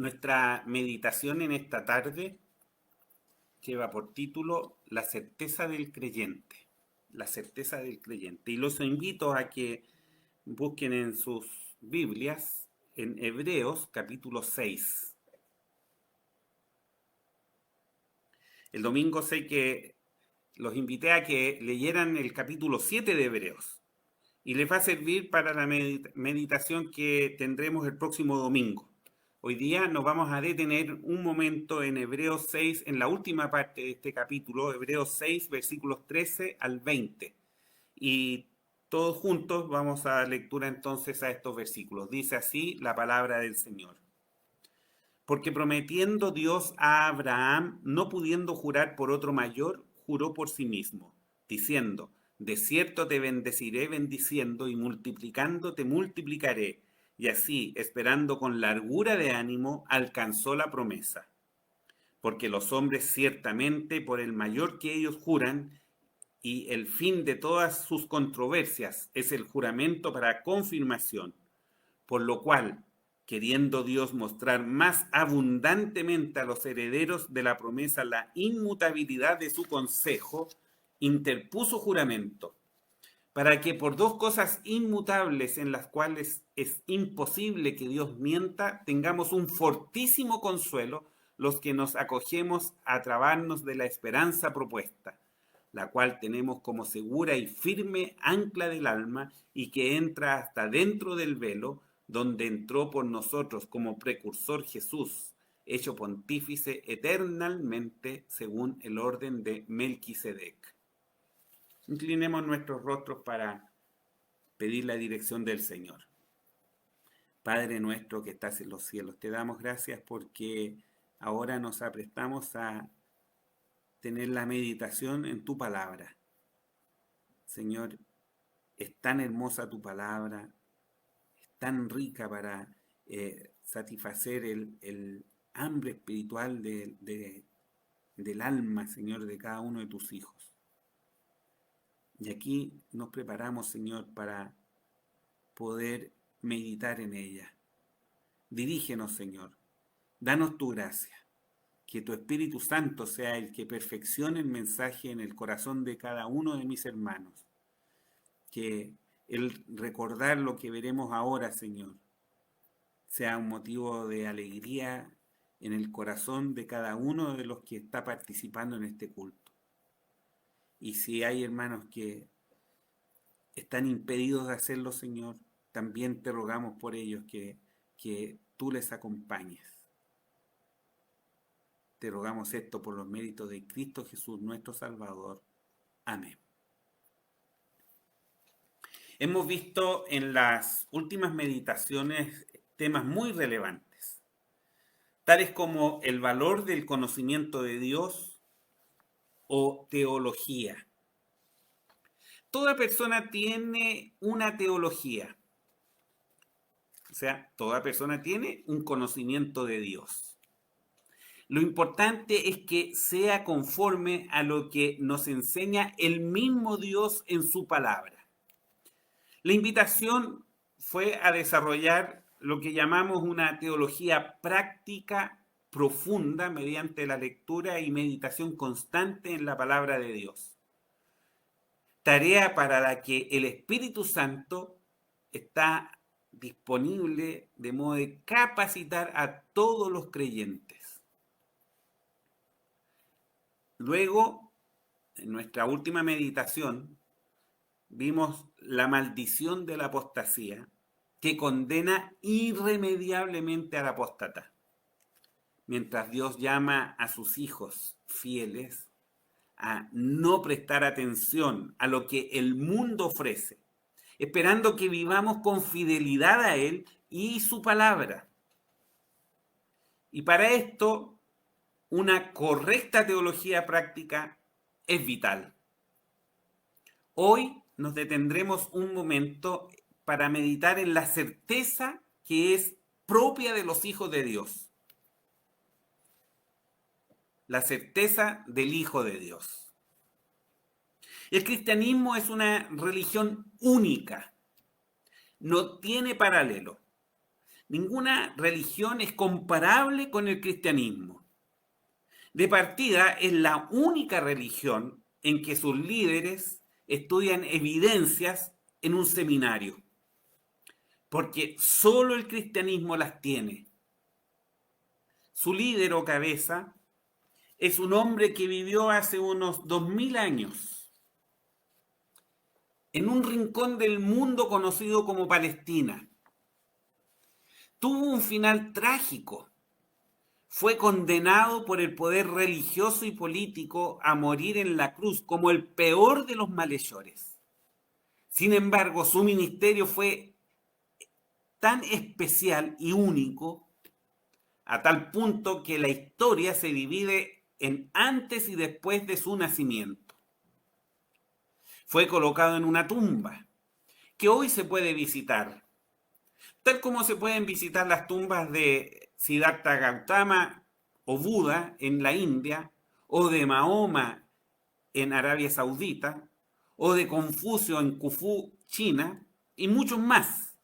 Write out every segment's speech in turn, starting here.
Nuestra meditación en esta tarde lleva por título La certeza del creyente. La certeza del creyente. Y los invito a que busquen en sus Biblias, en Hebreos capítulo 6. El domingo sé que los invité a que leyeran el capítulo 7 de Hebreos. Y les va a servir para la meditación que tendremos el próximo domingo. Hoy día nos vamos a detener un momento en Hebreos 6, en la última parte de este capítulo, Hebreos 6, versículos 13 al 20. Y todos juntos vamos a dar lectura entonces a estos versículos. Dice así la palabra del Señor. Porque prometiendo Dios a Abraham, no pudiendo jurar por otro mayor, juró por sí mismo, diciendo: de cierto te bendeciré bendiciendo, y multiplicando te multiplicaré. Y así, esperando con largura de ánimo, alcanzó la promesa. Porque los hombres ciertamente por el mayor que ellos juran, y el fin de todas sus controversias es el juramento para confirmación. Por lo cual, queriendo Dios mostrar más abundantemente a los herederos de la promesa la inmutabilidad de su consejo, interpuso juramento, para que por dos cosas inmutables en las cuales es imposible que Dios mienta, tengamos un fortísimo consuelo los que nos acogemos a trabarnos de la esperanza propuesta, la cual tenemos como segura y firme ancla del alma, y que entra hasta dentro del velo, donde entró por nosotros como precursor Jesús, hecho pontífice eternamente según el orden de Melquisedec. Inclinemos nuestros rostros para pedir la dirección del Señor. Padre nuestro que estás en los cielos, te damos gracias porque ahora nos aprestamos a tener la meditación en tu palabra. Señor, es tan hermosa tu palabra, es tan rica para satisfacer el hambre espiritual del alma, Señor, de cada uno de tus hijos. Y aquí nos preparamos, Señor, para poder meditar en ella. Dirígenos, Señor. Danos tu gracia. Que tu Espíritu Santo sea el que perfeccione el mensaje en el corazón de cada uno de mis hermanos. Que el recordar lo que veremos ahora, Señor, sea un motivo de alegría en el corazón de cada uno de los que está participando en este culto. Y si hay hermanos que están impedidos de hacerlo, Señor, también te rogamos por ellos que tú les acompañes. Te rogamos esto por los méritos de Cristo Jesús, nuestro Salvador. Amén. Hemos visto en las últimas meditaciones temas muy relevantes, tales como el valor del conocimiento de Dios o teología. Toda persona tiene una teología, o sea, toda persona tiene un conocimiento de Dios. Lo importante es que sea conforme a lo que nos enseña el mismo Dios en su palabra. La invitación fue a desarrollar lo que llamamos una teología práctica profunda mediante la lectura y meditación constante en la palabra de Dios. Tarea para la que el Espíritu Santo está disponible de modo de capacitar a todos los creyentes. Luego, en nuestra última meditación, vimos la maldición de la apostasía que condena irremediablemente al apóstata. Mientras Dios llama a sus hijos fieles a no prestar atención a lo que el mundo ofrece, esperando que vivamos con fidelidad a Él y su palabra. Y para esto, una correcta teología práctica es vital. Hoy nos detendremos un momento para meditar en la certeza que es propia de los hijos de Dios. La certeza del Hijo de Dios. El cristianismo es una religión única, no tiene paralelo. Ninguna religión es comparable con el cristianismo. De partida, es la única religión en que sus líderes estudian evidencias en un seminario, porque solo el cristianismo las tiene. Su líder o cabeza es un hombre que vivió hace unos 2000 años en un rincón del mundo conocido como Palestina. Tuvo un final trágico. Fue condenado por el poder religioso y político a morir en la cruz como el peor de los malhechores. Sin embargo, su ministerio fue tan especial y único a tal punto que la historia se divide en antes y después de su nacimiento. Fue colocado en una tumba que hoy se puede visitar, tal como se pueden visitar las tumbas de Siddhartha Gautama o Buda en la India, o de Mahoma en Arabia Saudita, o de Confucio en Khufu, China, y muchos más.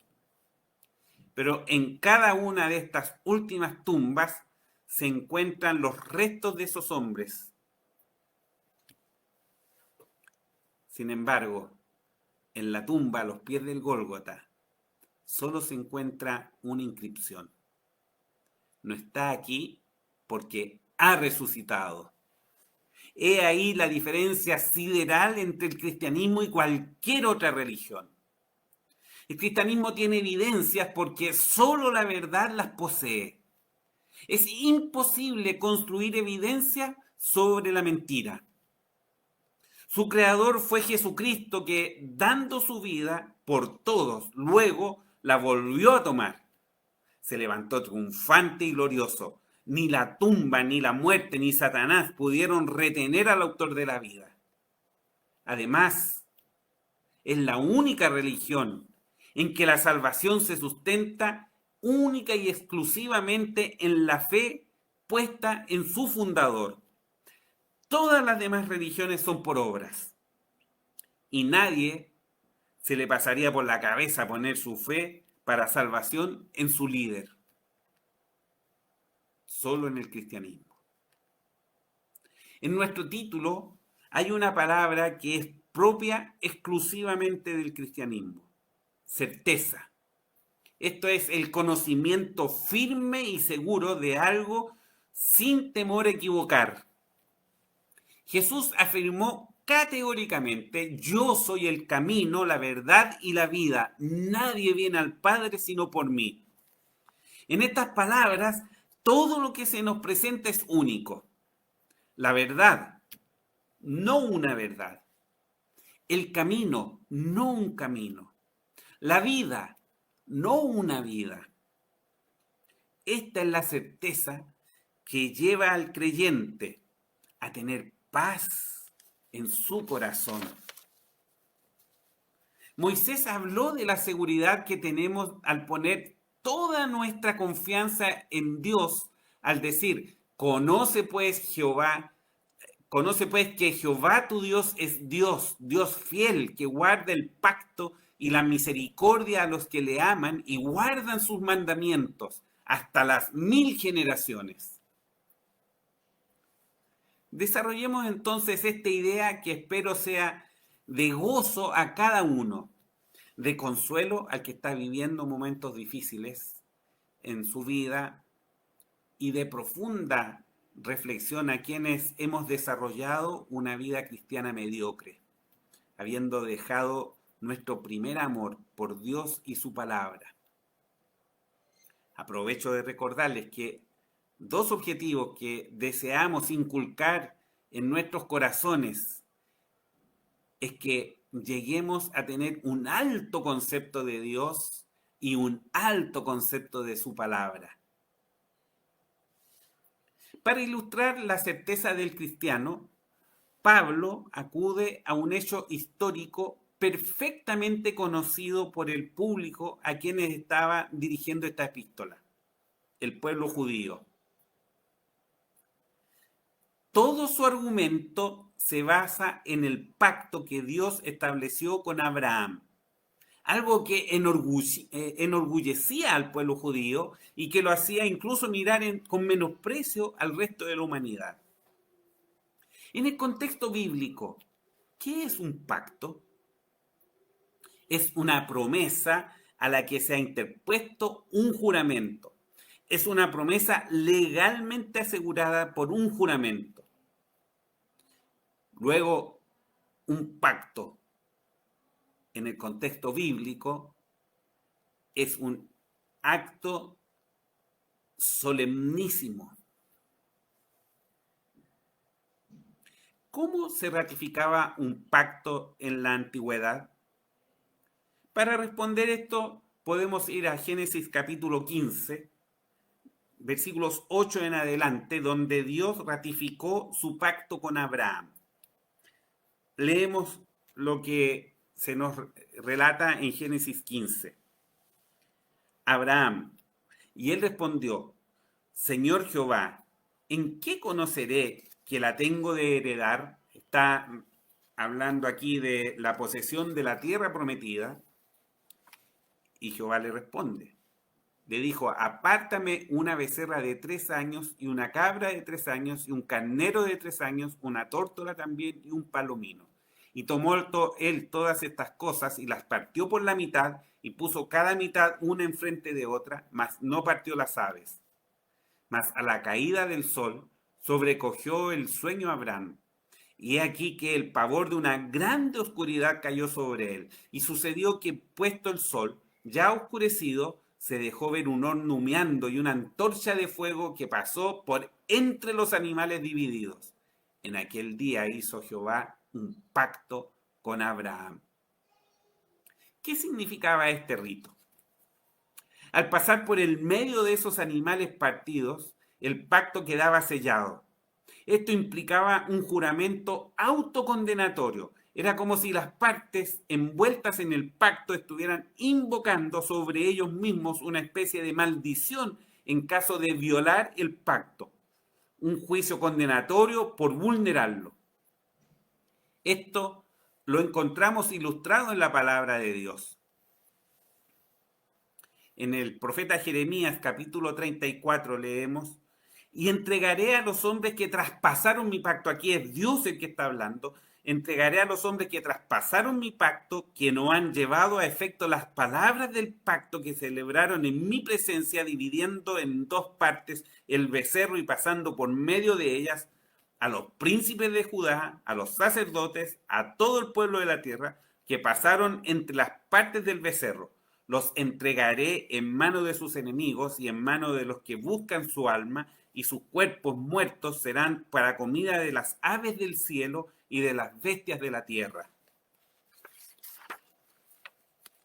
Pero en cada una de estas últimas tumbas se encuentran los restos de esos hombres. Sin embargo, en la tumba a los pies del Gólgota solo se encuentra una inscripción. No está aquí porque ha resucitado. He ahí la diferencia sideral entre el cristianismo y cualquier otra religión. El cristianismo tiene evidencias porque solo la verdad las posee. Es imposible construir evidencia sobre la mentira. Su creador fue Jesucristo, que dando su vida por todos, luego la volvió a tomar. Se levantó triunfante y glorioso. Ni la tumba, ni la muerte, ni Satanás pudieron retener al autor de la vida. Además, es la única religión en que la salvación se sustenta única y exclusivamente en la fe puesta en su fundador. Todas las demás religiones son por obras. Y nadie se le pasaría por la cabeza poner su fe para salvación en su líder. Solo en el cristianismo. En nuestro título hay una palabra que es propia exclusivamente del cristianismo: certeza. Esto es el conocimiento firme y seguro de algo sin temor a equivocar. Jesús afirmó categóricamente: yo soy el camino, la verdad y la vida. Nadie viene al Padre sino por mí. En estas palabras, todo lo que se nos presenta es único. La verdad, no una verdad. El camino, no un camino. La vida, no una vida. Esta es la certeza que lleva al creyente a tener paz en su corazón. Moisés habló de la seguridad que tenemos al poner toda nuestra confianza en Dios, al decir: conoce pues que Jehová tu Dios es Dios, Dios fiel, que guarda el pacto y la misericordia a los que le aman y guardan sus mandamientos hasta las 1000 generaciones. Desarrollemos entonces esta idea que espero sea de gozo a cada uno, de consuelo al que está viviendo momentos difíciles en su vida y de profunda reflexión a quienes hemos desarrollado una vida cristiana mediocre, habiendo dejado nuestro primer amor por Dios y su palabra. Aprovecho de recordarles que dos objetivos que deseamos inculcar en nuestros corazones es que lleguemos a tener un alto concepto de Dios y un alto concepto de su palabra. Para ilustrar la certeza del cristiano, Pablo acude a un hecho histórico perfectamente conocido por el público a quienes estaba dirigiendo esta epístola: el pueblo judío. Todo su argumento se basa en el pacto que Dios estableció con Abraham. algo que enorgullecía al pueblo judío y que lo hacía incluso mirar con menosprecio al resto de la humanidad. En el contexto bíblico, ¿qué es un pacto? Es una promesa a la que se ha interpuesto un juramento. Es una promesa legalmente asegurada por un juramento. Luego, un pacto en el contexto bíblico es un acto solemnísimo. ¿Cómo se ratificaba un pacto en la antigüedad? Para responder esto, podemos ir a Génesis capítulo 15, versículos 8 en adelante, donde Dios ratificó su pacto con Abraham. Leemos lo que se nos relata en Génesis 15. Abraham, y él respondió: Señor Jehová, ¿en qué conoceré que la tengo de heredar? Está hablando aquí de la posesión de la tierra prometida. Y Jehová le responde, le dijo: apártame una becerra de 3 años y una cabra de 3 años y un carnero de 3 años, una tórtola también y un palomino. Y tomó él todas estas cosas y las partió por la mitad y puso cada mitad una enfrente de otra, mas no partió las aves. Mas a la caída del sol sobrecogió el sueño a Abraham. Y he aquí que el pavor de una grande oscuridad cayó sobre él. Y sucedió que, puesto el sol, ya oscurecido, se dejó ver un horno humeando y una antorcha de fuego que pasó por entre los animales divididos. En aquel día hizo Jehová un pacto con Abraham. ¿Qué significaba este rito? Al pasar por el medio de esos animales partidos, el pacto quedaba sellado. Esto implicaba un juramento autocondenatorio. Era como si las partes envueltas en el pacto estuvieran invocando sobre ellos mismos una especie de maldición en caso de violar el pacto. Un juicio condenatorio por vulnerarlo. Esto lo encontramos ilustrado en la palabra de Dios. En el profeta Jeremías capítulo 34 leemos: y entregaré a los hombres que traspasaron mi pacto. Aquí es Dios el que está hablando. Entregaré a los hombres que traspasaron mi pacto, que no han llevado a efecto las palabras del pacto que celebraron en mi presencia, dividiendo en 2 partes el becerro y pasando por medio de ellas a los príncipes de Judá, a los sacerdotes, a todo el pueblo de la tierra, que pasaron entre las partes del becerro. Los entregaré en mano de sus enemigos y en mano de los que buscan su alma, y sus cuerpos muertos serán para comida de las aves del cielo y de las bestias de la tierra.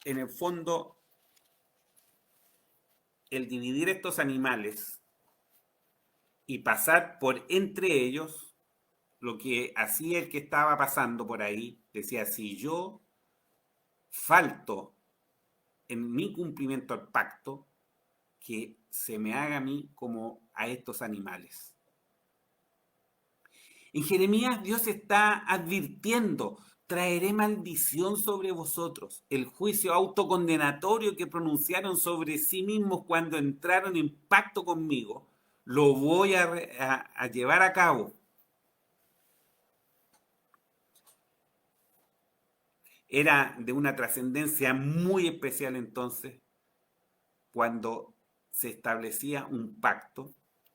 En el fondo, el dividir estos animales y pasar por entre ellos, lo que hacía el que estaba pasando por ahí, decía: si yo falto en mi cumplimiento al pacto, que se me haga a mí como a estos animales. En Jeremías Dios está advirtiendo: traeré maldición sobre vosotros. El juicio autocondenatorio que pronunciaron sobre sí mismos cuando entraron en pacto conmigo, lo voy a llevar a cabo. Era de una trascendencia muy especial entonces cuando se establecía un pacto,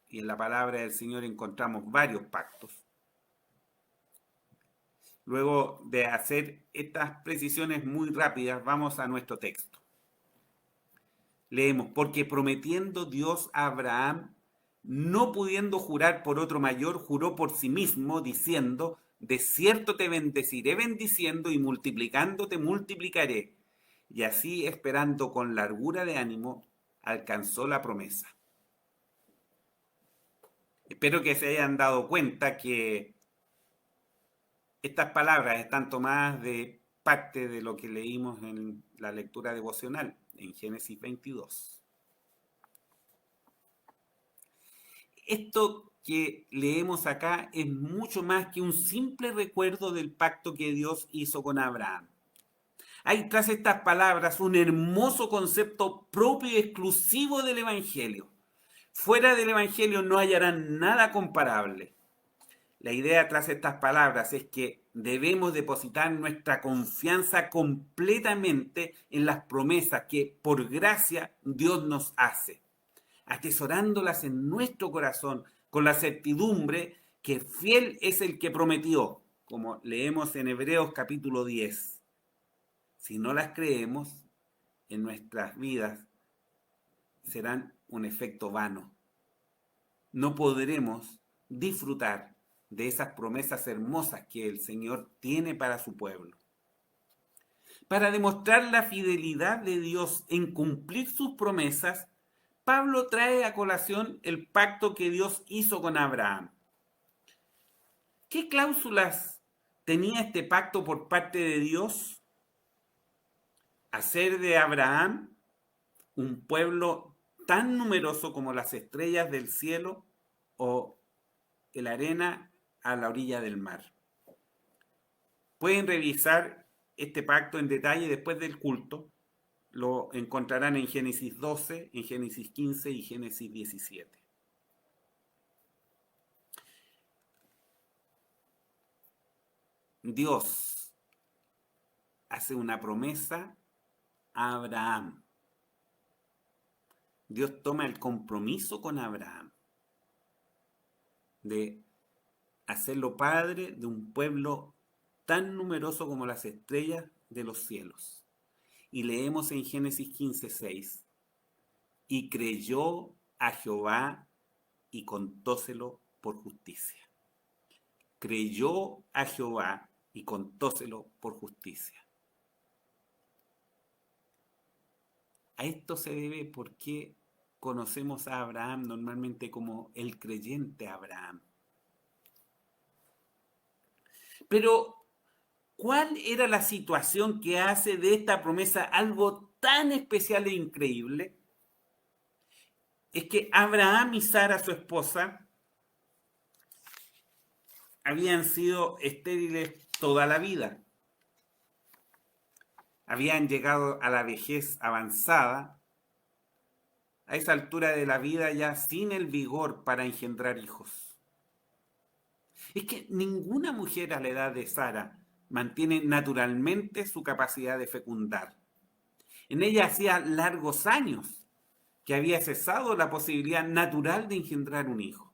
y en la palabra del Señor encontramos varios pactos. Luego de hacer estas precisiones muy rápidas, vamos a nuestro texto. Leemos: porque prometiendo Dios a Abraham, no pudiendo jurar por otro mayor, juró por sí mismo, diciendo: de cierto te bendeciré bendiciendo, y multiplicándote multiplicaré. Y así, esperando con largura de ánimo, alcanzó la promesa. Espero que se hayan dado cuenta que estas palabras están tomadas de parte de lo que leímos en la lectura devocional, en Génesis 22. Esto que leemos acá es mucho más que un simple recuerdo del pacto que Dios hizo con Abraham. Hay tras estas palabras un hermoso concepto propio y exclusivo del Evangelio. Fuera del Evangelio no hallarán nada comparable. La idea tras estas palabras es que debemos depositar nuestra confianza completamente en las promesas que por gracia Dios nos hace, atesorándolas en nuestro corazón con la certidumbre que fiel es el que prometió, como leemos en Hebreos capítulo 10. Si no las creemos, en nuestras vidas serán un efecto vano. No podremos disfrutar de esas promesas hermosas que el Señor tiene para su pueblo. Para demostrar la fidelidad de Dios en cumplir sus promesas, Pablo trae a colación el pacto que Dios hizo con Abraham. ¿Qué cláusulas tenía este pacto por parte de Dios? Hacer de Abraham un pueblo tan numeroso como las estrellas del cielo o la arena a la orilla del mar. Pueden revisar este pacto en detalle después del culto. Lo encontrarán en Génesis 12, en Génesis 15 y Génesis 17. Dios hace una promesa a Abraham. Dios toma el compromiso con Abraham de hacerlo padre de un pueblo tan numeroso como las estrellas de los cielos. Y leemos en Génesis 15:6, y creyó a Jehová y contóselo por justicia. Creyó a Jehová y contóselo por justicia. A esto se debe porque conocemos a Abraham normalmente como el creyente Abraham. Pero, ¿cuál era la situación que hace de esta promesa algo tan especial e increíble? Es que Abraham y Sara, su esposa, habían sido estériles toda la vida. Habían llegado a la vejez avanzada, a esa altura de la vida ya sin el vigor para engendrar hijos. Es que ninguna mujer a la edad de Sara mantiene naturalmente su capacidad de fecundar. En ella hacía largos años que había cesado la posibilidad natural de engendrar un hijo.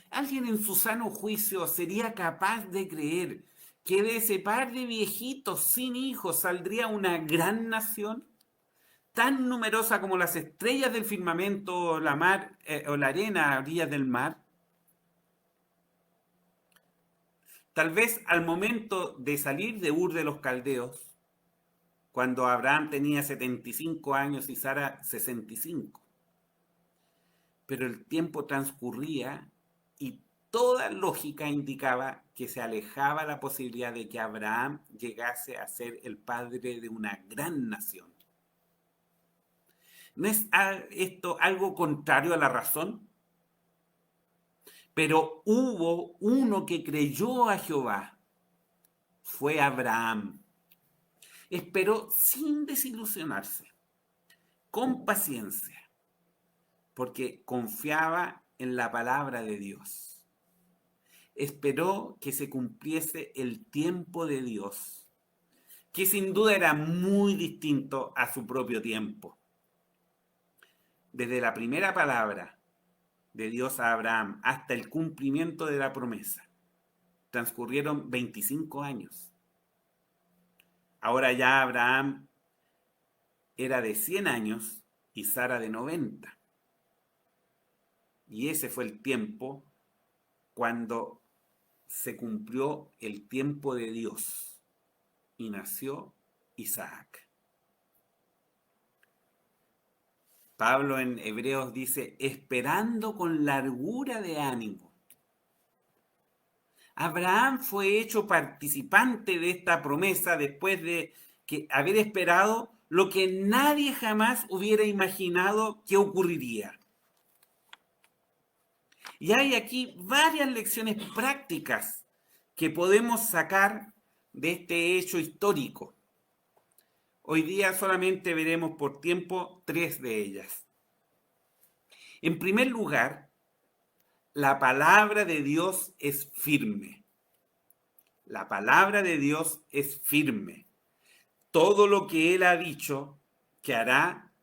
¿Alguien en su sano juicio sería capaz de creer que de ese par de viejitos sin hijos saldría una gran nación, tan numerosa como las estrellas del firmamento o la mar o la arena a orillas del mar? Tal vez al momento de salir de Ur de los Caldeos, cuando Abraham tenía 75 años y Sara 65. Pero el tiempo transcurría y toda lógica indicaba que se alejaba la posibilidad de que Abraham llegase a ser el padre de una gran nación. ¿No es esto algo contrario a la razón? Pero hubo uno que creyó a Jehová. Fue Abraham. Esperó sin desilusionarse, con paciencia, porque confiaba en la palabra de Dios. Esperó que se cumpliese el tiempo de Dios, que sin duda era muy distinto a su propio tiempo. Desde la primera palabra de Dios a Abraham hasta el cumplimiento de la promesa, transcurrieron 25 años. Ahora ya Abraham era de 100 años y Sara de 90. Y ese fue el tiempo cuando se cumplió el tiempo de Dios y nació Isaac. Pablo en Hebreos dice, esperando con largura de ánimo. Abraham fue hecho participante de esta promesa después de haber esperado lo que nadie jamás hubiera imaginado que ocurriría. Y hay aquí varias lecciones prácticas que podemos sacar de este hecho histórico. Hoy día solamente veremos por tiempo 3 de ellas. En primer lugar, la palabra de Dios es firme. La palabra de Dios es firme. Todo lo que Él ha dicho que hará,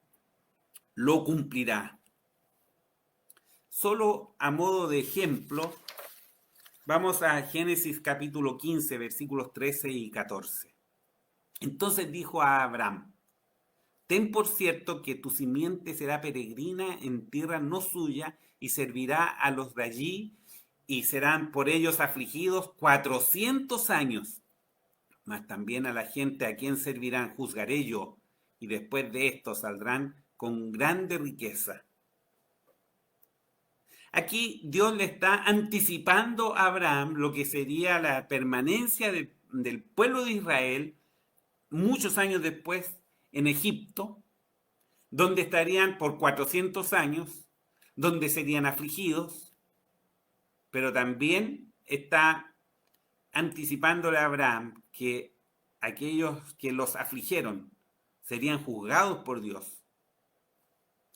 lo cumplirá. Solo a modo de ejemplo, vamos a Génesis capítulo 15, versículos 13 y 14. Entonces dijo a Abraham: ten por cierto que tu simiente será peregrina en tierra no suya y servirá a los de allí y serán por ellos afligidos 400 años. Mas también a la gente a quien servirán juzgaré yo, y después de esto saldrán con grande riqueza. Aquí Dios le está anticipando a Abraham lo que sería la permanencia del pueblo de Israel muchos años después en Egipto, donde estarían por 400 años, donde serían afligidos, pero también está anticipándole a Abraham que aquellos que los afligieron serían juzgados por Dios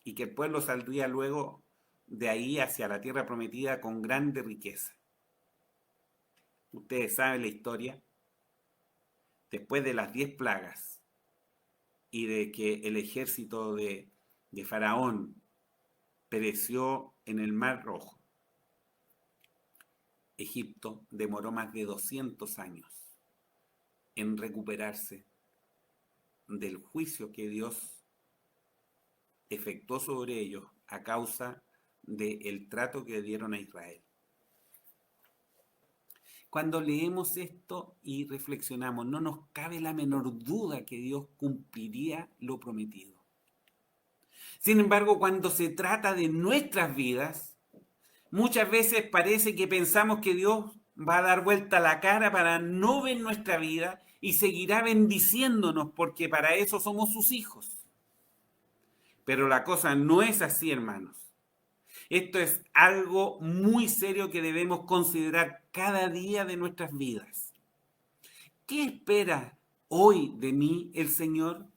y que el pueblo saldría luego de ahí hacia la tierra prometida con grande riqueza. Ustedes saben la historia. Después de las 10 plagas y de que el ejército de Faraón pereció en el Mar Rojo, Egipto demoró más de 200 años en recuperarse del juicio que Dios efectuó sobre ellos a causa del trato que dieron a Israel. Cuando leemos esto y reflexionamos, no nos cabe la menor duda que Dios cumpliría lo prometido. Sin embargo, cuando se trata de nuestras vidas, muchas veces parece que pensamos que Dios va a dar vuelta la cara para no ver nuestra vida y seguirá bendiciéndonos porque para eso somos sus hijos. Pero la cosa no es así, hermanos. Esto es algo muy serio que debemos considerar cada día de nuestras vidas. ¿Qué espera hoy de mí el Señor?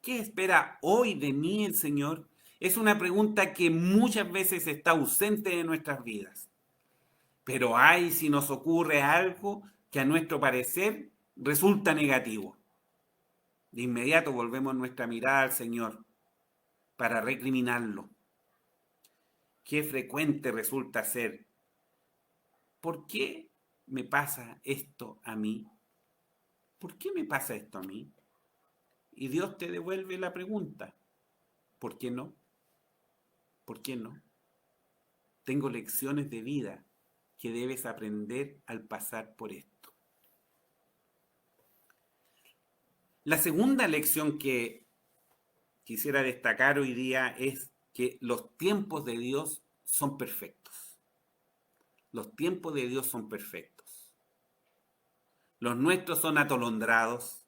¿Qué espera hoy de mí el Señor? Es una pregunta que muchas veces está ausente de nuestras vidas. Pero ay si nos ocurre algo que a nuestro parecer resulta negativo. De inmediato volvemos nuestra mirada al Señor para recriminarlo. Qué frecuente resulta ser: ¿por qué me pasa esto a mí? ¿Por qué me pasa esto a mí? Y Dios te devuelve la pregunta: ¿por qué no? ¿Por qué no? Tengo lecciones de vida que debes aprender al pasar por esto. La segunda lección que quisiera destacar hoy día es que los tiempos de Dios son perfectos. Los tiempos de Dios son perfectos. Los nuestros son atolondrados.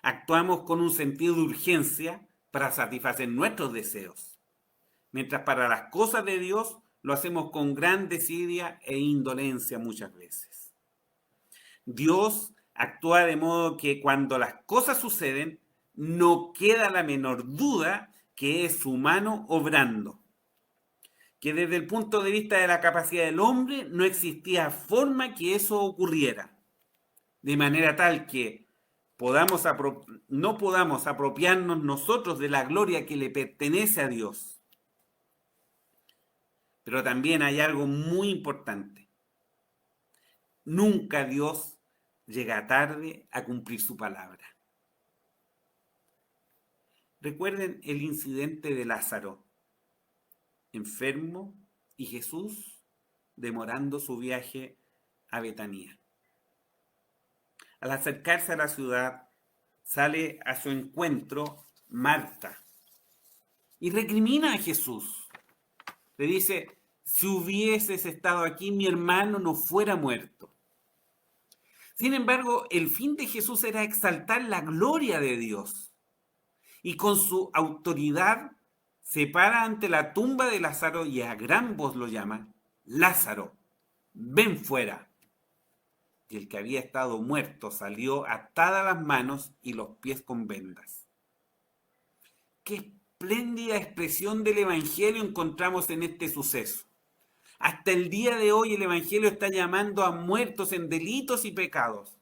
Actuamos con un sentido de urgencia para satisfacer nuestros deseos, mientras para las cosas de Dios lo hacemos con gran desidia e indolencia muchas veces. Dios actúa de modo que cuando las cosas suceden, no queda la menor duda que es su mano obrando. Que desde el punto de vista de la capacidad del hombre no existía forma que eso ocurriera. De manera tal que no podamos apropiarnos nosotros de la gloria que le pertenece a Dios. Pero también hay algo muy importante. Nunca Dios llega tarde a cumplir su palabra. Recuerden el incidente de Lázaro, enfermo, y Jesús demorando su viaje a Betania. Al acercarse a la ciudad, sale a su encuentro Marta y recrimina a Jesús. Le dice: si hubieses estado aquí, mi hermano no fuera muerto. Sin embargo, el fin de Jesús era exaltar la gloria de Dios. Y con su autoridad se para ante la tumba de Lázaro y a gran voz lo llama: Lázaro, ven fuera. y el que había estado muerto salió atada las manos y los pies con vendas. Qué espléndida expresión del Evangelio encontramos en este suceso. Hasta el día de hoy el Evangelio está llamando a muertos en delitos y pecados.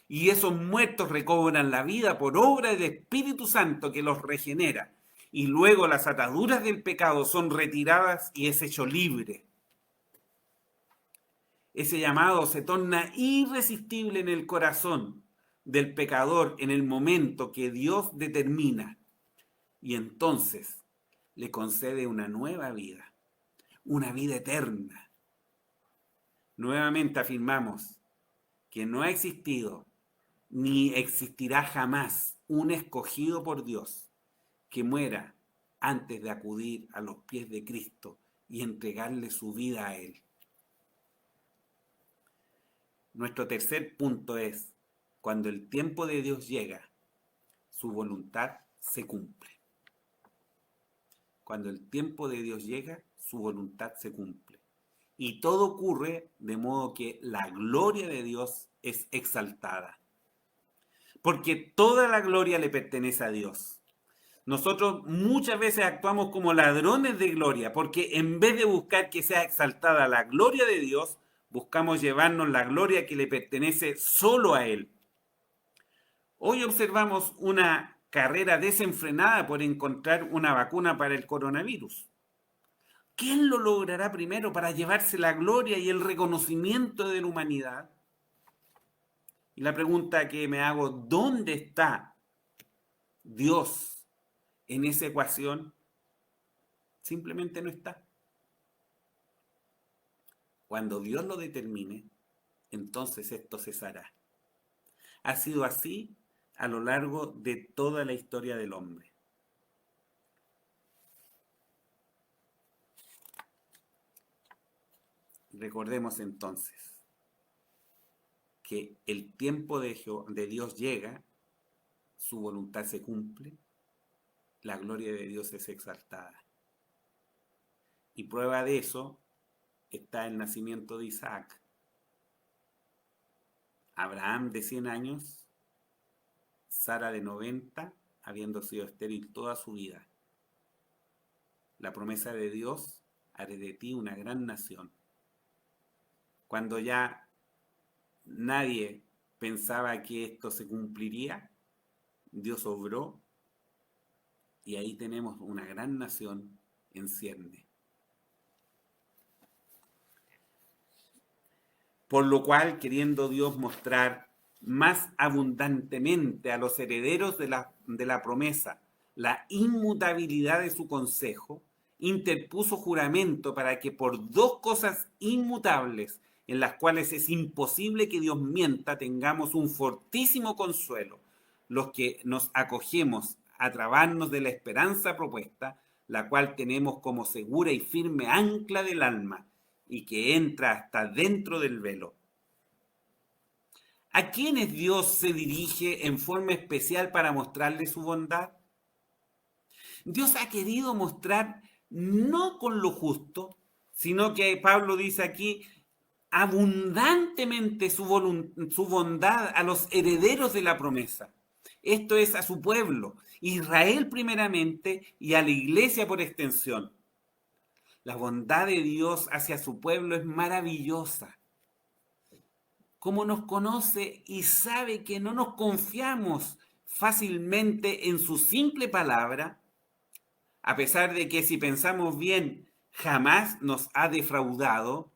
Y esos muertos recobran la vida por obra del Espíritu Santo que los regenera. Y luego las ataduras del pecado son retiradas y es hecho libre. Ese llamado se torna irresistible en el corazón del pecador en el momento que Dios determina. Y entonces le concede una nueva vida, una vida eterna. Nuevamente afirmamos que no ha existido ni existirá jamás un escogido por Dios que muera antes de acudir a los pies de Cristo y entregarle su vida a Él. Nuestro tercer punto es, cuando el tiempo de Dios llega, su voluntad se cumple. Cuando el tiempo de Dios llega, su voluntad se cumple. Y todo ocurre de modo que la gloria de Dios es exaltada. Porque toda la gloria le pertenece a Dios. Nosotros muchas veces actuamos como ladrones de gloria, porque en vez de buscar que sea exaltada la gloria de Dios, buscamos llevarnos la gloria que le pertenece solo a Él. Hoy observamos una carrera desenfrenada por encontrar una vacuna para el coronavirus. ¿Quién lo logrará primero para llevarse la gloria y el reconocimiento de la humanidad? Y la pregunta que me hago, ¿dónde está Dios en esa ecuación? Simplemente no está. Cuando Dios lo determine, entonces esto cesará. Ha sido así a lo largo de toda la historia del hombre. Recordemos entonces que el tiempo de Dios llega, su voluntad se cumple, la gloria de Dios es exaltada. Y prueba de eso está el nacimiento de Isaac. Abraham de 100 años, Sara de 90, habiendo sido estéril toda su vida. La promesa de Dios, haré de ti una gran nación. Cuando ya nadie pensaba que esto se cumpliría, Dios obró y ahí tenemos una gran nación en cierne. Por lo cual, queriendo Dios mostrar más abundantemente a los herederos de la promesa la inmutabilidad de su consejo, interpuso juramento para que por dos cosas inmutables, en las cuales es imposible que Dios mienta, tengamos un fortísimo consuelo, los que nos acogemos a trabarnos de la esperanza propuesta, la cual tenemos como segura y firme ancla del alma, y que entra hasta dentro del velo. ¿A quiénes Dios se dirige en forma especial para mostrarle su bondad? Dios ha querido mostrar no con lo justo, sino que Pablo dice aquí, abundantemente su bondad a los herederos de la promesa. Esto es a su pueblo, Israel primeramente, y a la iglesia por extensión. La bondad de Dios hacia su pueblo es maravillosa. Como nos conoce y sabe que no nos confiamos fácilmente en su simple palabra, a pesar de que si pensamos bien jamás nos ha defraudado,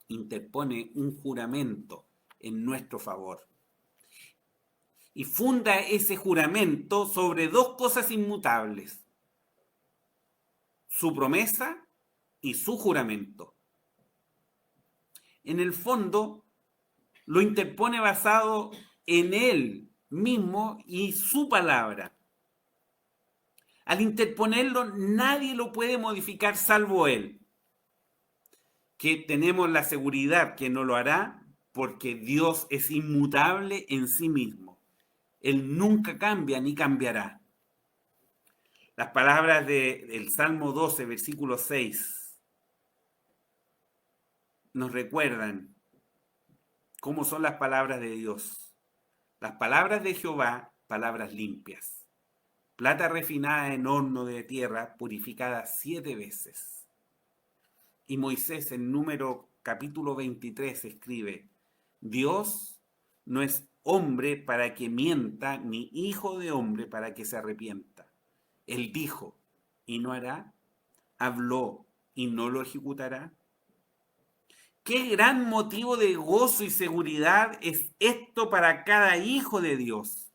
interpone un juramento en nuestro favor. Y funda ese juramento sobre dos cosas inmutables: su promesa y su juramento. En el fondo, lo interpone basado en él mismo y su palabra. Al interponerlo, nadie lo puede modificar salvo él, que tenemos la seguridad que no lo hará porque Dios es inmutable en sí mismo. Él nunca cambia ni cambiará. Las palabras del Salmo 12, versículo 6, nos recuerdan ¿Cómo son las palabras de Dios? Las palabras de Jehová, palabras limpias. Plata refinada en horno de tierra, purificada 7 veces. Y Moisés en Número capítulo 23 escribe, Dios no es hombre para que mienta, ni hijo de hombre para que se arrepienta. Él dijo, y no hará, habló, y no lo ejecutará. Qué gran motivo de gozo y seguridad es esto para cada hijo de Dios.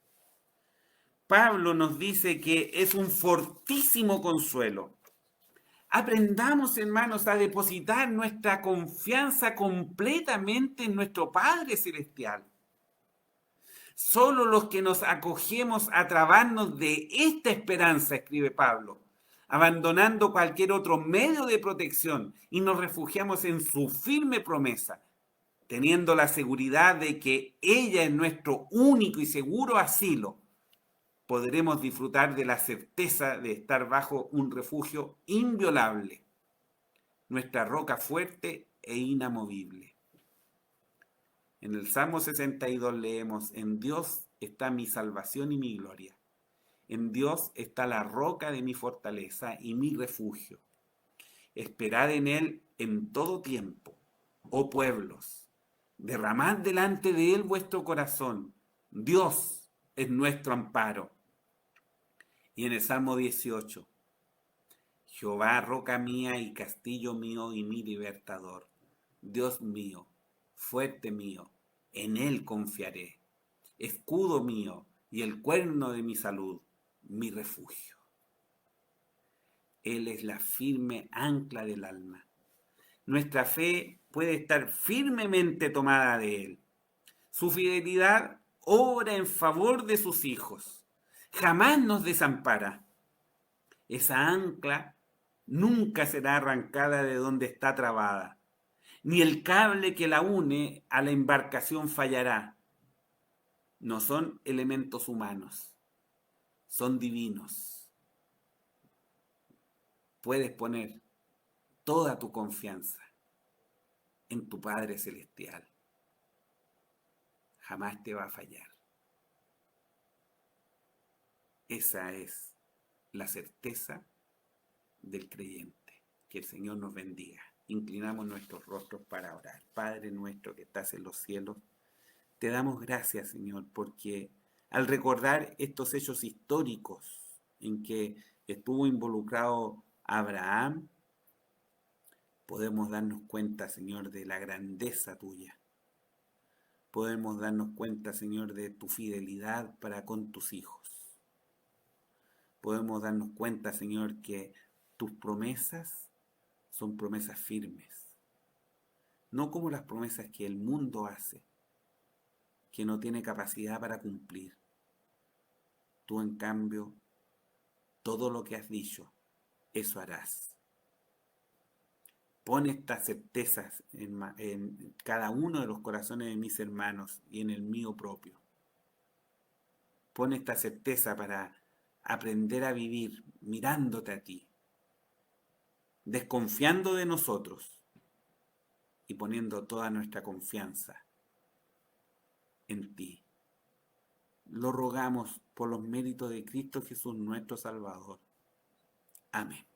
Pablo nos dice que es un fortísimo consuelo. Aprendamos, hermanos, a depositar nuestra confianza completamente en nuestro Padre Celestial. Solo los que nos acogemos a trabarnos de esta esperanza, escribe Pablo, abandonando cualquier otro medio de protección y nos refugiamos en su firme promesa, teniendo la seguridad de que ella es nuestro único y seguro asilo, podremos disfrutar de la certeza de estar bajo un refugio inviolable, nuestra roca fuerte e inamovible. En el Salmo 62 leemos, en Dios está mi salvación y mi gloria. En Dios está la roca de mi fortaleza y mi refugio. Esperad en Él en todo tiempo, oh pueblos. Derramad delante de Él vuestro corazón. Dios es nuestro amparo. Y en el Salmo 18, Jehová, roca mía y castillo mío y mi libertador, Dios mío, fuerte mío, en Él confiaré, escudo mío y el cuerno de mi salud, mi refugio. Él es la firme ancla del alma. Nuestra fe puede estar firmemente tomada de Él. Su fidelidad obra en favor de sus hijos. Jamás nos desampara. Esa ancla nunca será arrancada de donde está trabada, ni el cable que la une a la embarcación fallará. No son elementos humanos, son divinos. Puedes poner toda tu confianza en tu Padre Celestial. Jamás te va a fallar. Esa es la certeza del creyente. Que el Señor nos bendiga. Inclinamos nuestros rostros para orar. Padre nuestro que estás en los cielos, te damos gracias, Señor, porque al recordar estos hechos históricos en que estuvo involucrado Abraham, podemos darnos cuenta, Señor, de la grandeza tuya. Podemos darnos cuenta, Señor, de tu fidelidad para con tus hijos. Podemos darnos cuenta, Señor, que tus promesas son promesas firmes. No como las promesas que el mundo hace, que no tiene capacidad para cumplir. Tú, en cambio, todo lo que has dicho, eso harás. Pon estas certezas en cada uno de los corazones de mis hermanos y en el mío propio. Pon esta certeza para aprender a vivir mirándote a ti, desconfiando de nosotros y poniendo toda nuestra confianza en ti. Lo rogamos por los méritos de Cristo Jesús, nuestro Salvador. Amén.